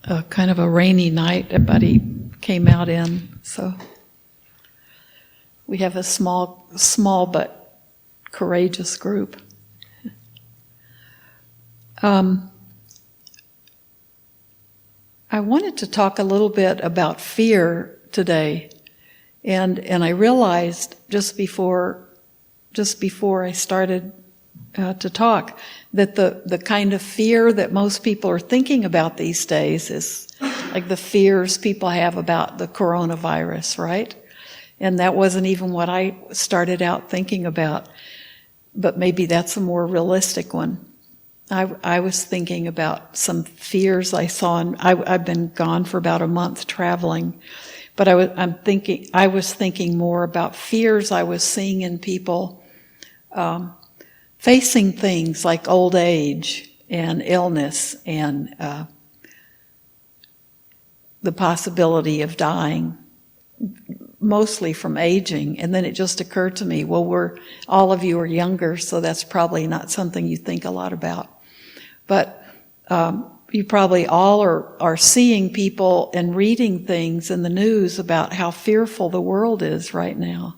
a kind of a rainy night everybody came out in. So we have a small but courageous group. I wanted to talk a little bit about fear today, and I realized just before I started to talk that the kind of fear that most people are thinking about these days is like the fears people have about the coronavirus, right? And that wasn't even what I started out thinking about, but maybe that's a more realistic one. I was thinking about some fears I saw, and I've been gone for about a month traveling, but I was thinking more about fears I was seeing in people facing things like old age and illness and the possibility of dying, mostly from aging. And then it just occurred to me, well, all of you are younger, so that's probably not something you think a lot about. But you probably all are seeing people and reading things in the news about how fearful the world is right now.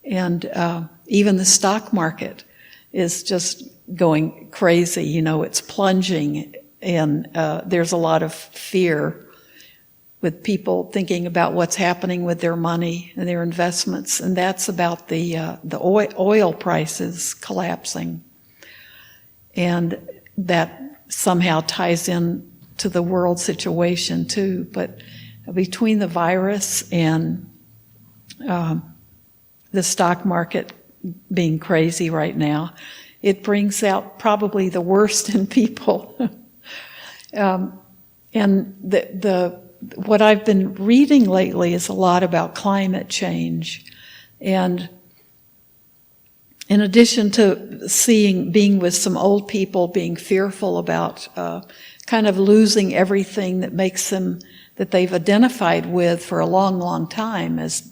And even the stock market is just going crazy. You know, it's plunging, and there's a lot of fear with people thinking about what's happening with their money and their investments, and that's about the oil prices collapsing. And that somehow ties in to the world situation too. But between the virus and the stock market being crazy right now, it brings out probably the worst in people. And what I've been reading lately is a lot about climate change. And in addition to being with some old people, being fearful about kind of losing everything that makes them, that they've identified with for a long, long time, as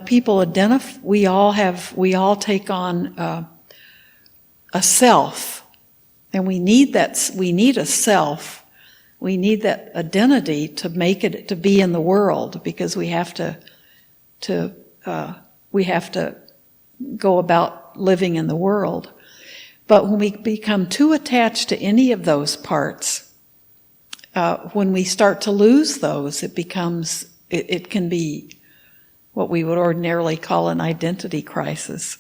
people we all take on a self, and we need a self. We need that identity to make it, to be in the world, because we have to go about living in the world. But when we become too attached to any of those parts, when we start to lose those, it can be what we would ordinarily call an identity crisis.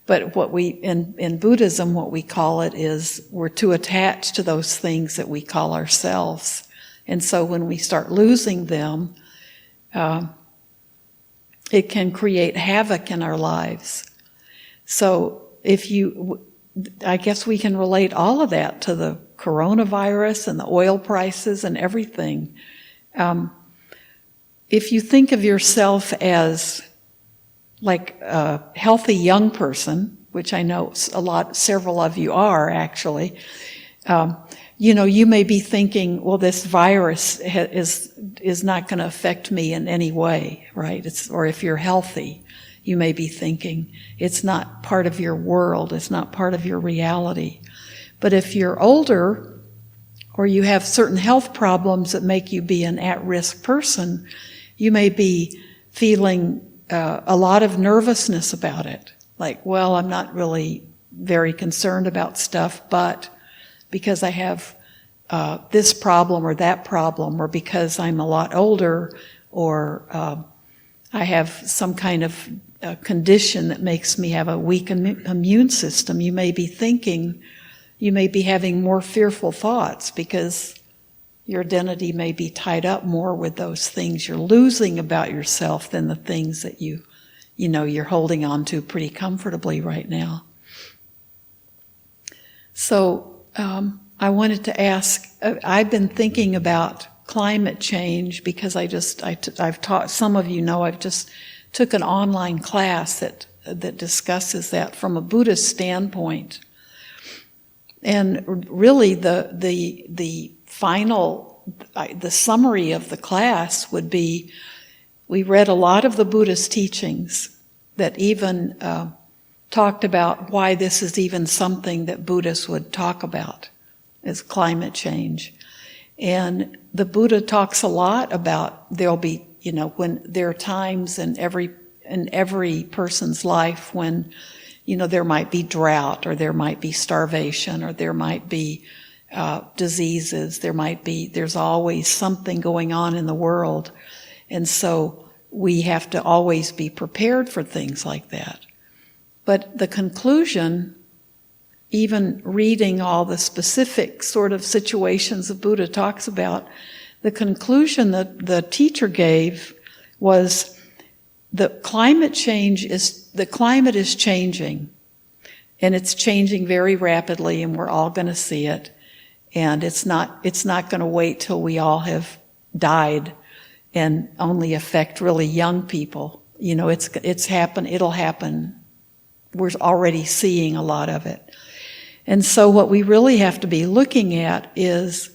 But in Buddhism, what we call it is we're too attached to those things that we call ourselves. And so when we start losing them, it can create havoc in our lives. So I guess we can relate all of that to the coronavirus and the oil prices and everything. If you think of yourself as like a healthy young person, which I know several of you are actually, you may be thinking, well, this virus is not going to affect me in any way, right? Or if you're healthy, you may be thinking it's not part of your world, it's not part of your reality. But if you're older, or you have certain health problems that make you be an at-risk person, you may be feeling a lot of nervousness about it. Like, well, I'm not really very concerned about stuff, but because I have this problem or that problem, or because I'm a lot older, or I have some kind of condition that makes me have a weak immune system, you may be having more fearful thoughts because your identity may be tied up more with those things you're losing about yourself than the things that you're holding on to pretty comfortably right now. So I wanted to ask, I've been thinking about climate change because I've taught, some of you know, I've just took an online class that discusses that from a Buddhist standpoint. And really the summary of the class would be, we read a lot of the Buddhist teachings that even talked about why this is even something that Buddhists would talk about, as climate change. And the Buddha talks a lot about there'll be, when there are times in every person's life when, there might be drought, or there might be starvation, or there might be diseases. There's always something going on in the world. And so we have to always be prepared for things like that. But the conclusion, even reading all the specific sort of situations the Buddha talks about, the conclusion that the teacher gave was the climate is changing, and it's changing very rapidly, and we're all going to see it. And it's not going to wait till we all have died and only affect really young people. It'll happen. We're already seeing a lot of it. And so what we really have to be looking at is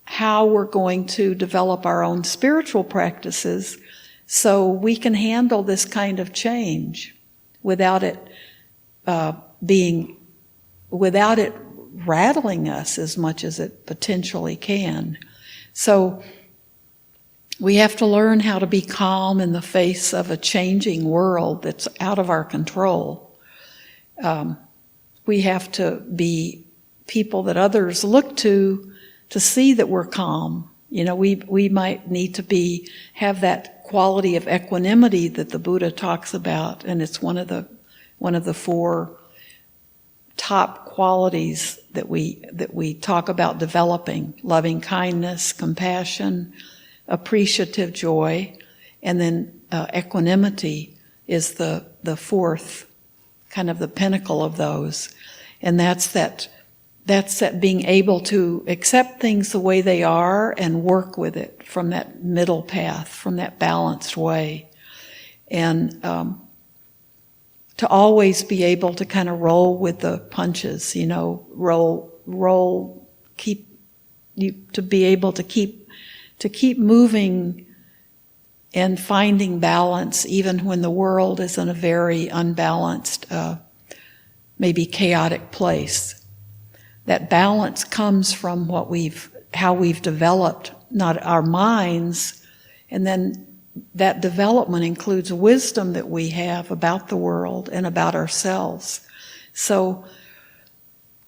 how we're going to develop our own spiritual practices so we can handle this kind of change without it rattling us as much as it potentially can. So we have to learn how to be calm in the face of a changing world that's out of our control. We have to be people that others look to see that we're calm. We might need to have that quality of equanimity that the Buddha talks about, and it's one of the 4 top qualities that we talk about developing: loving kindness, compassion, appreciative joy, and then equanimity is the 4th, kind of the pinnacle of those. And that's that being able to accept things the way they are and work with it from that middle path, from that balanced way. And to always be able to kind of roll with the punches, to be able to keep moving and finding balance even when the world is in a very unbalanced, maybe chaotic place. That balance comes from how we've developed not our minds, and then that development includes wisdom that we have about the world and about ourselves. So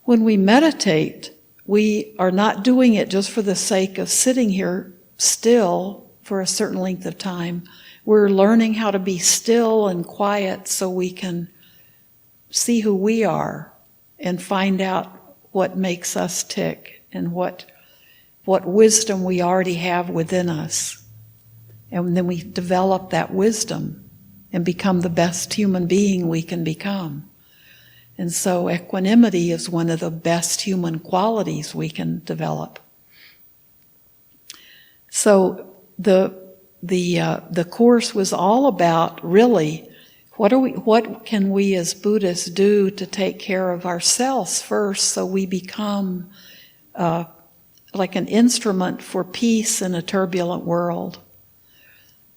when we meditate, we are not doing it just for the sake of sitting here still for a certain length of time. We're learning how to be still and quiet so we can see who we are and find out what makes us tick and what wisdom we already have within us. And then we develop that wisdom and become the best human being we can become. And so equanimity is one of the best human qualities we can develop. So the course was all about really what can we as Buddhists do to take care of ourselves first so we become like an instrument for peace in a turbulent world.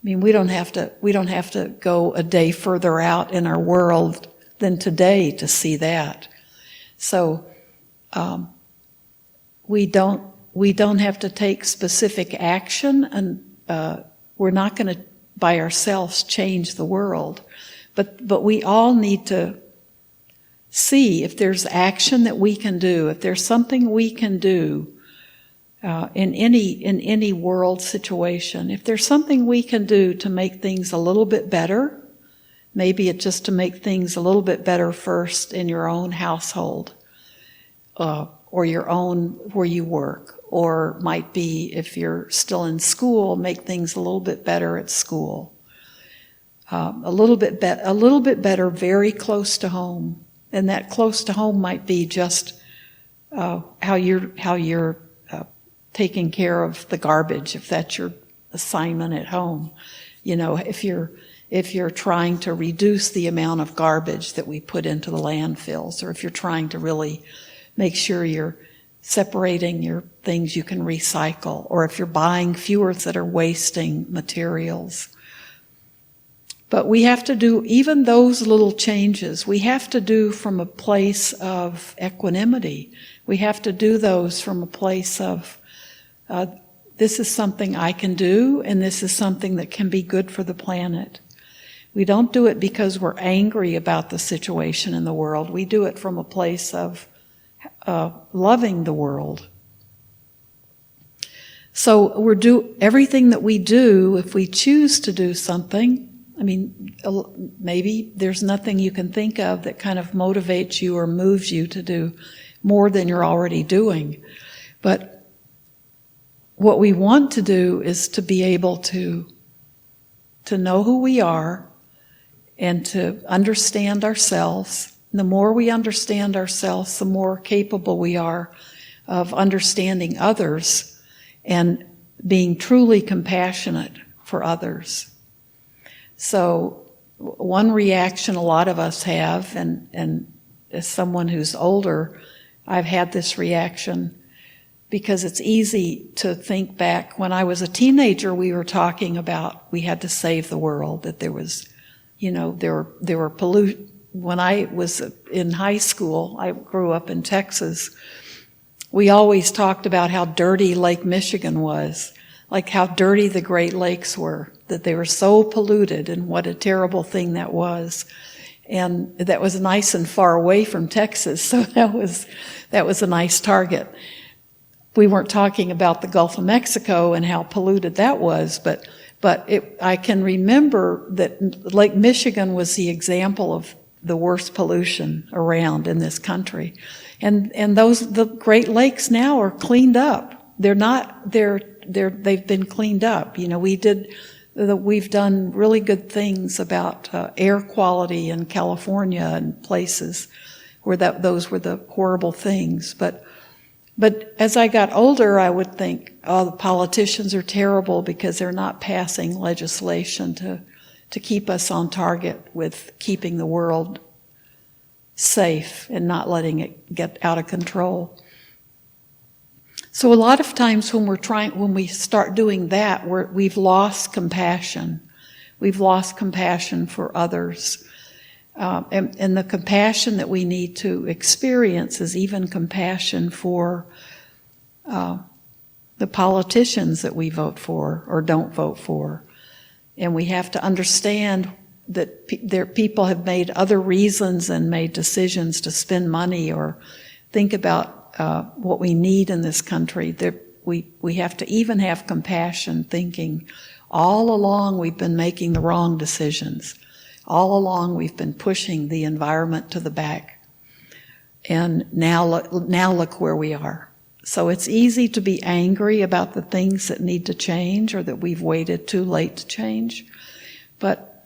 I mean, we don't have to go a day further out in our world than today to see that. So we don't have to take specific action, and we're not going to by ourselves change the world. But we all need to see if there's action that we can do, if there's something we can do in any world situation, if there's something we can do to make things a little bit better. Maybe it's just to make things a little bit better first in your own household, or your own where you work, or might be if you're still in school, make things a little bit better at school. A little bit better, very close to home, and that close to home might be just how you're taking care of the garbage, if that's your assignment at home. If you're trying to reduce the amount of garbage that we put into the landfills, or if you're trying to really make sure you're separating your things you can recycle, or if you're buying fewer that are wasting materials. But we have to do even those little changes. We have to do from a place of equanimity. We have to do those from a place of This is something I can do, and this is something that can be good for the planet. We don't do it because we're angry about the situation in the world. We do it from a place of loving the world. So everything that we do, if we choose to do something, I mean, maybe there's nothing you can think of that kind of motivates you or moves you to do more than you're already doing. But what we want to do is to be able to know who we are and to understand ourselves. The more we understand ourselves, the more capable we are of understanding others and being truly compassionate for others. So one reaction a lot of us have, and as someone who's older, I've had this reaction because it's easy to think back. When I was a teenager, we were talking about we had to save the world, that there was, there were pollution. When I was in high school, I grew up in Texas, we always talked about how dirty Lake Michigan was, like how dirty the Great Lakes were, that they were so polluted, and what a terrible thing that was. And that was nice and far away from Texas, so that was a nice target. We weren't talking about the Gulf of Mexico and how polluted that was, but I can remember that Lake Michigan was the example of the worst pollution around in this country. And the Great Lakes now are cleaned up. They've been cleaned up. We've done really good things about air quality in California and places where those were the horrible things. But as I got older, I would think, the politicians are terrible because they're not passing legislation to keep us on target with keeping the world safe and not letting it get out of control. So a lot of times when we start doing that, we've lost compassion. We've lost compassion for others. And the compassion that we need to experience is even compassion for the politicians that we vote for or don't vote for. And we have to understand that people have made other reasons and made decisions to spend money or think about what we need in this country. We have to even have compassion, thinking all along we've been making the wrong decisions. All along we've been pushing the environment to the back. And now look where we are. So it's easy to be angry about the things that need to change or that we've waited too late to change. But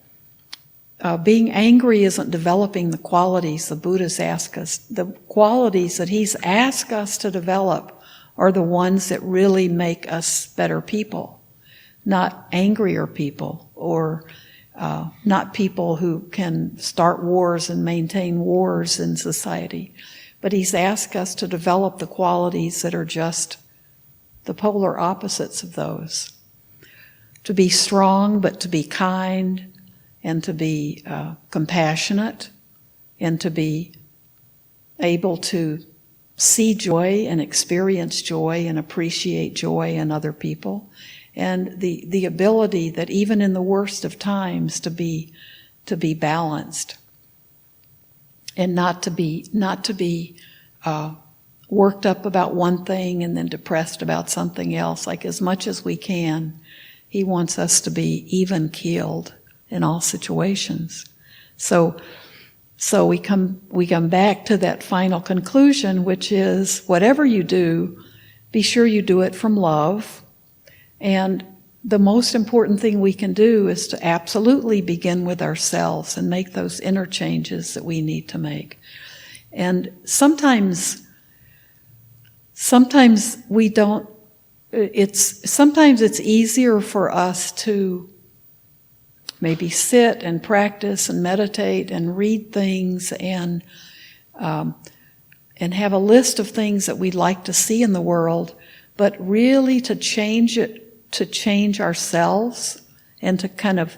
being angry isn't developing the qualities the Buddha's asked us. The qualities that he's asked us to develop are the ones that really make us better people, not angrier people or not people who can start wars and maintain wars in society. But he's asked us to develop the qualities that are just the polar opposites of those. To be strong, but to be kind, and to be compassionate, and to be able to see joy and experience joy and appreciate joy in other people, and the ability that even in the worst of times to be balanced, and not to be worked up about one thing and then depressed about something else. Like as much as we can, he wants us to be even-keeled in all situations. So we come back to that final conclusion, which is whatever you do, be sure you do it from love. And the most important thing we can do is to absolutely begin with ourselves and make those inner changes that we need to make. And sometimes we don't. Sometimes it's easier for us to maybe sit and practice and meditate and read things and have a list of things that we'd like to see in the world, but really to change ourselves and to kind of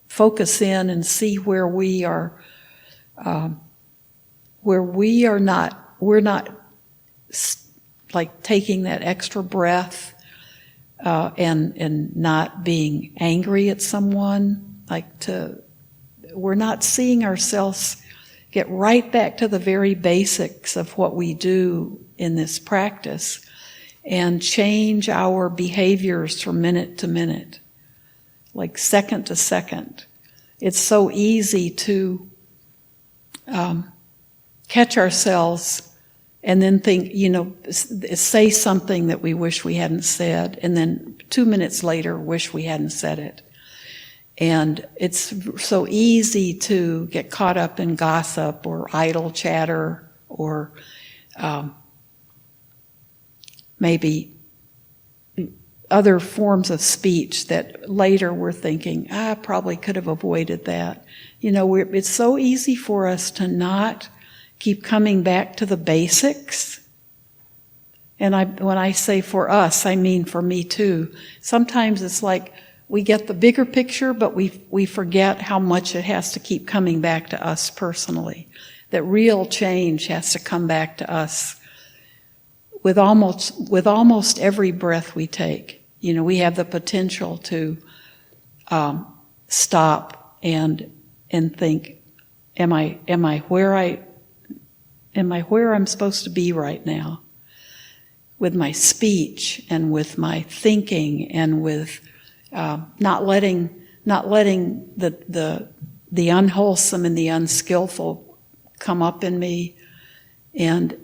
focus in and see where we're not like taking that extra breath and not being angry at someone. We're not seeing ourselves get right back to the very basics of what we do in this practice and change our behaviors from minute to minute, like second to second. It's so easy to catch ourselves and then think, say something that we wish we hadn't said, and then 2 minutes later wish we hadn't said it. And it's so easy to get caught up in gossip or idle chatter or maybe other forms of speech that later we're thinking, I probably could have avoided that. It's so easy for us to not keep coming back to the basics. And when I say for us, I mean for me too. Sometimes it's like we get the bigger picture, but we forget how much it has to keep coming back to us personally. That real change has to come back to us with almost every breath we take. We have the potential to stop and think, am I where I'm supposed to be right now? With my speech and with my thinking and with not letting the unwholesome and the unskillful come up in me, and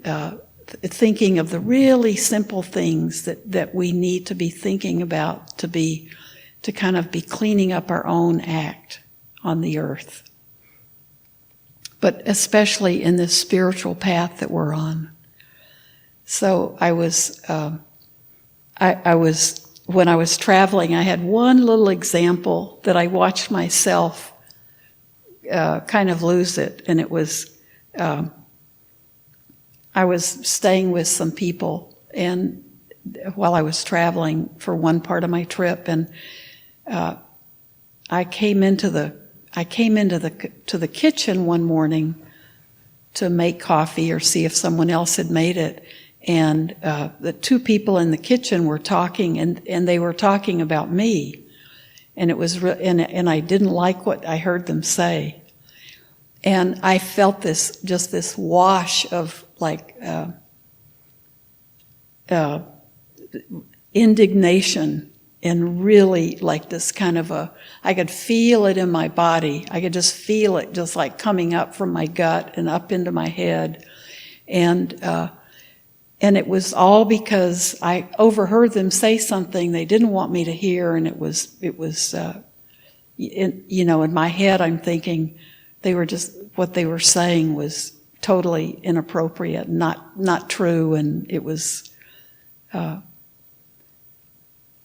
thinking of the really simple things that we need to be thinking about to kind of be cleaning up our own act on the earth. But especially in this spiritual path that we're on. So I was when I was traveling, I had one little example that I watched myself kind of lose it, and it was I was staying with some people, and while I was traveling for one part of my trip, and I came into the kitchen one morning to make coffee or see if someone else had made it. And the two people in the kitchen were talking, and they were talking about me, and it was and I didn't like what I heard them say, and I felt this wash of indignation, and really like this kind of I could feel it in my body. I could just feel it just like coming up from my gut and up into my head, and it was all because I overheard them say something they didn't want me to hear, and it was in my head I'm thinking what they were saying was totally inappropriate, not true, and it was.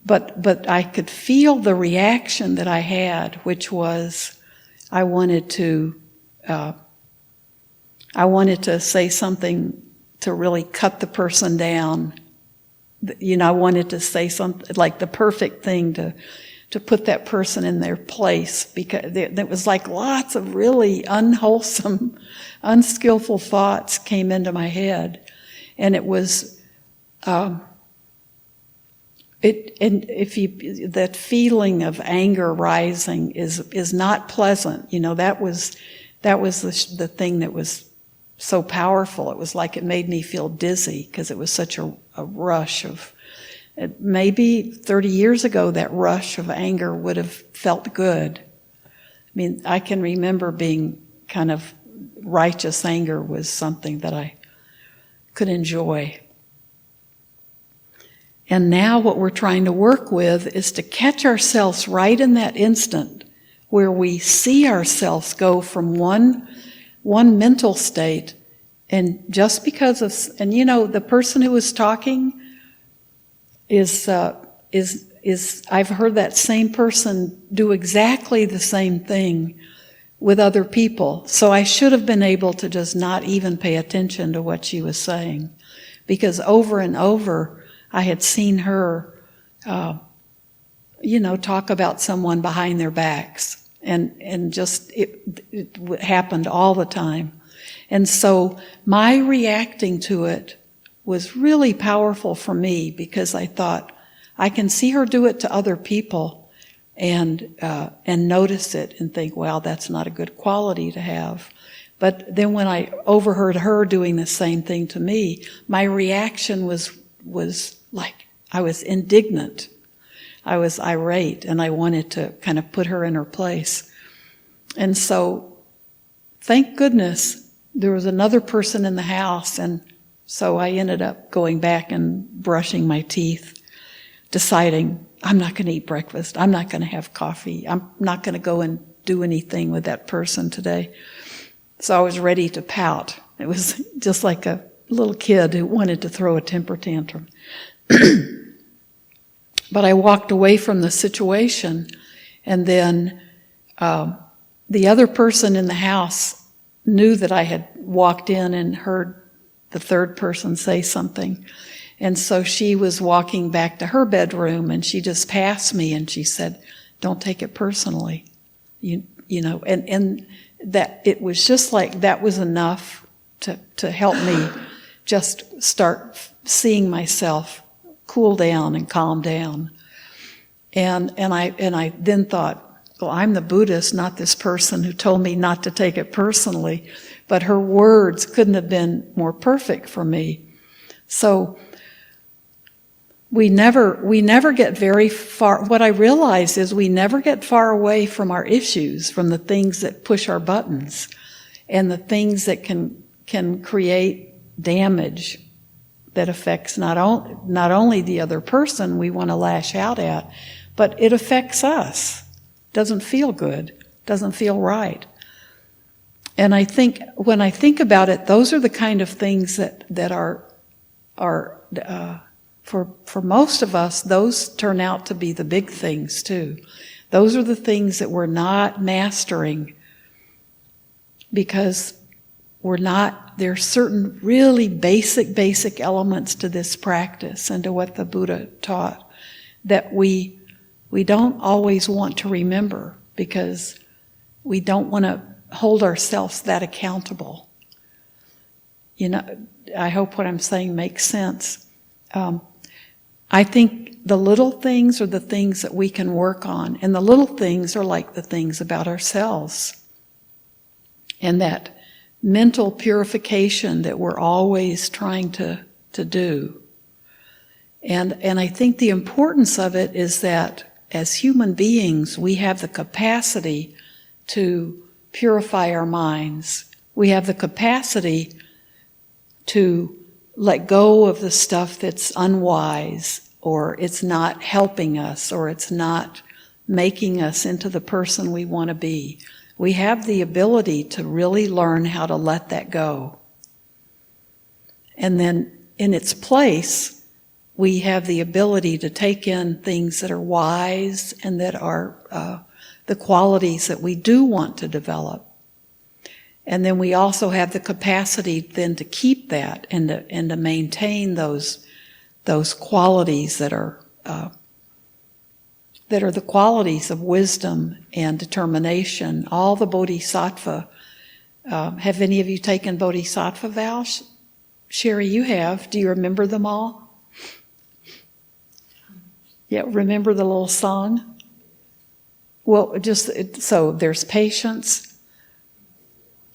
But I could feel the reaction that I had, which was I wanted to say something to really cut the person down. I wanted to say something like the perfect thing to put that person in their place, because there was like lots of really unwholesome, unskillful thoughts came into my head, and it was. That feeling of anger rising is not pleasant. That was the thing that was so powerful. It was like it made me feel dizzy because it was such a rush of. Maybe 30 years ago, that rush of anger would have felt good. I mean, I can remember being kind of righteous anger was something that I could enjoy. And now what we're trying to work with is to catch ourselves right in that instant where we see ourselves go from one mental state, and just because of, and the person who was talking is I've heard that same person do exactly the same thing with other people. So I should have been able to just not even pay attention to what she was saying, because over and over I had seen her, talk about someone behind their backs, and just it happened all the time. And so my reacting to it was really powerful for me, because I thought, I can see her do it to other people and notice it and think, well, that's not a good quality to have. But then when I overheard her doing the same thing to me, my reaction was like I was indignant. I was irate, and I wanted to kind of put her in her place. And so, thank goodness, there was another person in the house, and so I ended up going back and brushing my teeth, deciding I'm not going to eat breakfast, I'm not going to have coffee, I'm not going to go and do anything with that person today. So I was ready to pout. It was just like a little kid who wanted to throw a temper tantrum. But I walked away from the situation, and then the other person in the house knew that I had walked in and heard the third person say something. And so she was walking back to her bedroom, and she just passed me, and she said, "Don't take it personally." You know, and that it was just like that was enough to help me just start seeing myself cool down and calm down. And I then thought, well, I'm the Buddhist, not this person who told me not to take it personally. But her words couldn't have been more perfect for me. So we never get very far. What I realize is we never get far away from our issues, from the things that push our buttons, and the things that can create damage that affects not only the other person we want to lash out at, but it affects us. Doesn't feel good. Doesn't feel right. And I think when I think about it, those are the kind of things that are for most of us, those turn out to be the big things too. Those are the things that we're not mastering because there's certain really basic elements to this practice and to what the Buddha taught that we don't always want to remember because we don't want to hold ourselves that accountable. You know, I hope what I'm saying makes sense. I think the little things are the things that we can work on, and the little things are like the things about ourselves. And that mental purification that we're always trying to do. And I think the importance of it is that as human beings, we have the capacity to purify our minds. We have the capacity to let go of the stuff that's unwise, or it's not helping us, or it's not making us into the person we want to be. We have the ability to really learn how to let that go. And then in its place, we have the ability to take in things that are wise and that are the qualities that we do want to develop. And then we also have the capacity then to keep that and to maintain those qualities that are the qualities of wisdom and determination. All the bodhisattva. Have any of you taken bodhisattva vows? Sherry, you have. Do you remember them all? Yeah, remember the little song? Well, so there's patience.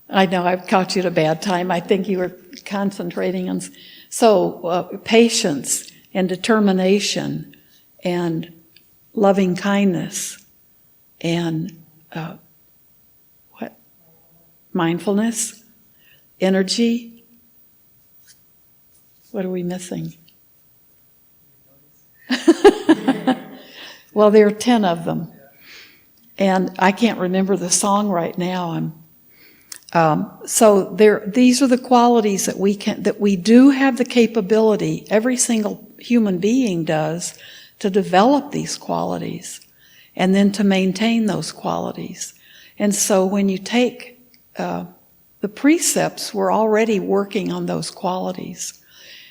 I know I've caught you at a bad time. I think you were concentrating on... So, patience and determination and loving kindness and mindfulness, energy. What are we missing? Well, there are 10 of them. And I can't remember the song right now. So these are the qualities that we do have the capability, every single human being does, to develop these qualities and then to maintain those qualities. And so when you take the precepts, we're already working on those qualities.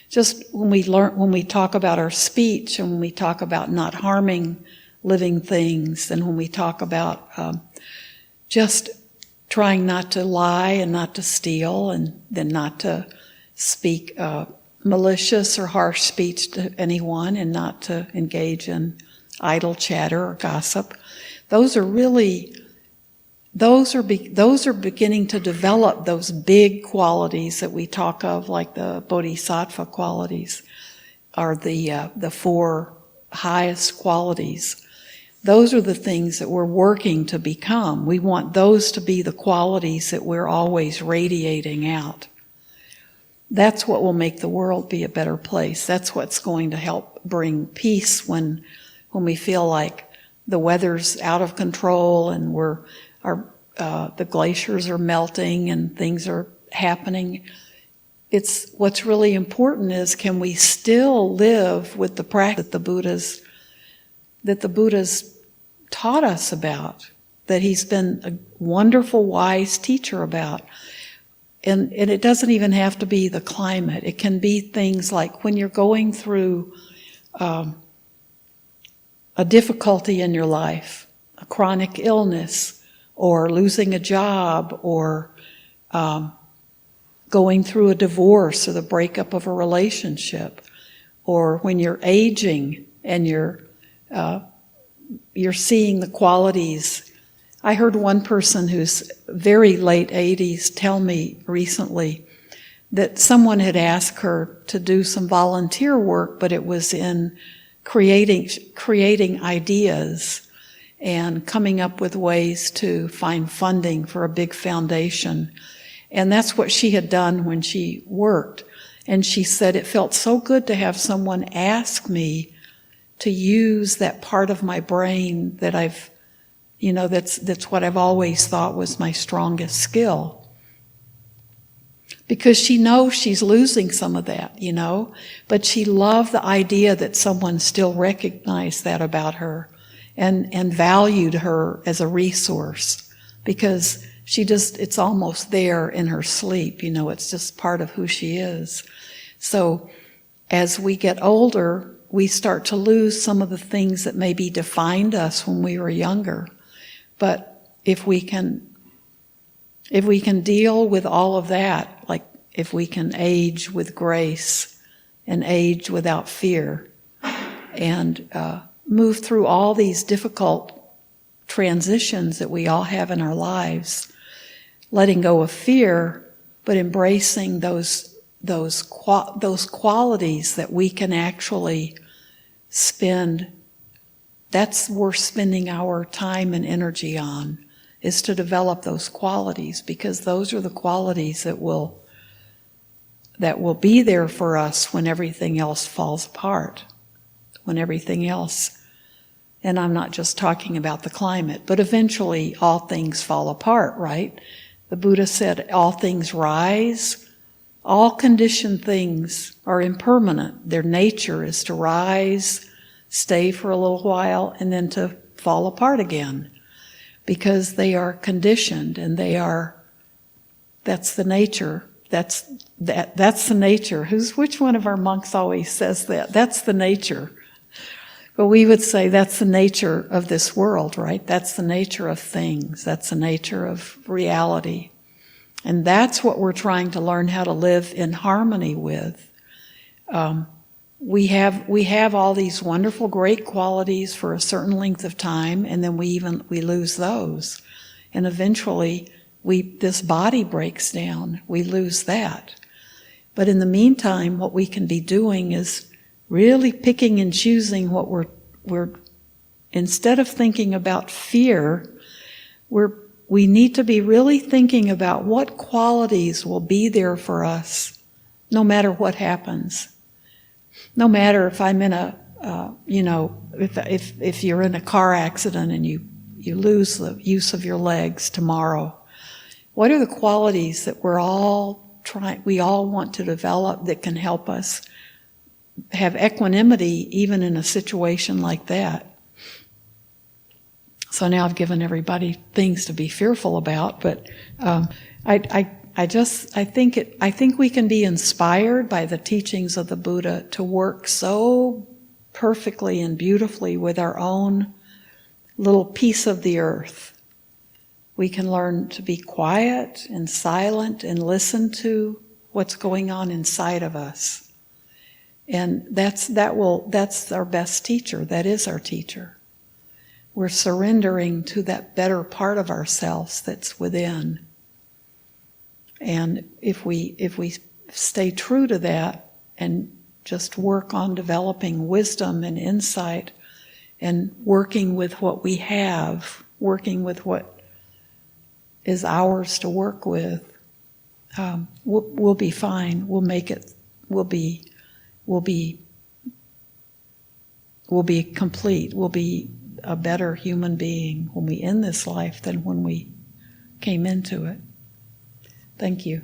Just when we talk about our speech, and when we talk about not harming living things, and when we talk about just trying not to lie and not to steal, and then not to speak malicious or harsh speech to anyone, and not to engage in idle chatter or gossip. Those are beginning to develop those big qualities that we talk of, like the bodhisattva qualities, are the four highest qualities. Those are the things that we're working to become. We want those to be the qualities that we're always radiating out. That's what will make the world be a better place. That's what's going to help bring peace when we feel like the weather's out of control and the glaciers are melting and things are happening. It's what's really important is, can we still live with the practice that the Buddha's taught us about, that he's been a wonderful, wise teacher about. And it doesn't even have to be the climate. It can be things like when you're going through a difficulty in your life, a chronic illness, or losing a job, or going through a divorce or the breakup of a relationship, or when you're aging and you're seeing the qualities. I heard one person who's very late 80s tell me recently that someone had asked her to do some volunteer work, but it was in creating ideas and coming up with ways to find funding for a big foundation. And that's what she had done when she worked. And she said, it felt so good to have someone ask me to use that part of my brain that that's what I've always thought was my strongest skill. Because she knows she's losing some of that, but she loved the idea that someone still recognized that about her and valued her as a resource, because it's almost there in her sleep, it's just part of who she is. So as we get older, we start to lose some of the things that maybe defined us when we were younger. But if we can deal with all of that, like if we can age with grace and age without fear, and move through all these difficult transitions that we all have in our lives, letting go of fear, but embracing those qualities that we can actually spend. That's worth spending our time and energy on, is to develop those qualities, because those are the qualities that will be there for us when everything else falls apart, when everything else, and I'm not just talking about the climate, but eventually all things fall apart, right? The Buddha said all things rise. All conditioned things are impermanent. Their nature is to rise, stay for a little while, and then to fall apart again, because they are conditioned, and that's the nature. That's the nature. Which one of our monks always says that? That's the nature. But we would say that's the nature of this world, right? That's the nature of things. That's the nature of reality. And that's what we're trying to learn how to live in harmony with. We have all these wonderful, great qualities for a certain length of time, and then we lose those. And eventually, this body breaks down. We lose that. But in the meantime, what we can be doing is really picking and choosing what we're instead of thinking about fear, we need to be really thinking about what qualities will be there for us no matter what happens. No matter if I'm in if you're in a car accident and you lose the use of your legs tomorrow, what are the qualities that we all want to develop that can help us have equanimity even in a situation like that? So now I've given everybody things to be fearful about, but I think we can be inspired by the teachings of the Buddha to work so perfectly and beautifully with our own little piece of the earth. We can learn to be quiet and silent and listen to what's going on inside of us. And that's our best teacher. That is our teacher. We're surrendering to that better part of ourselves that's within. And if we stay true to that and just work on developing wisdom and insight and working with what we have, working with what is ours to work with, we'll be fine. We'll make it. We'll be complete. We'll be a better human being when we end this life than when we came into it. Thank you.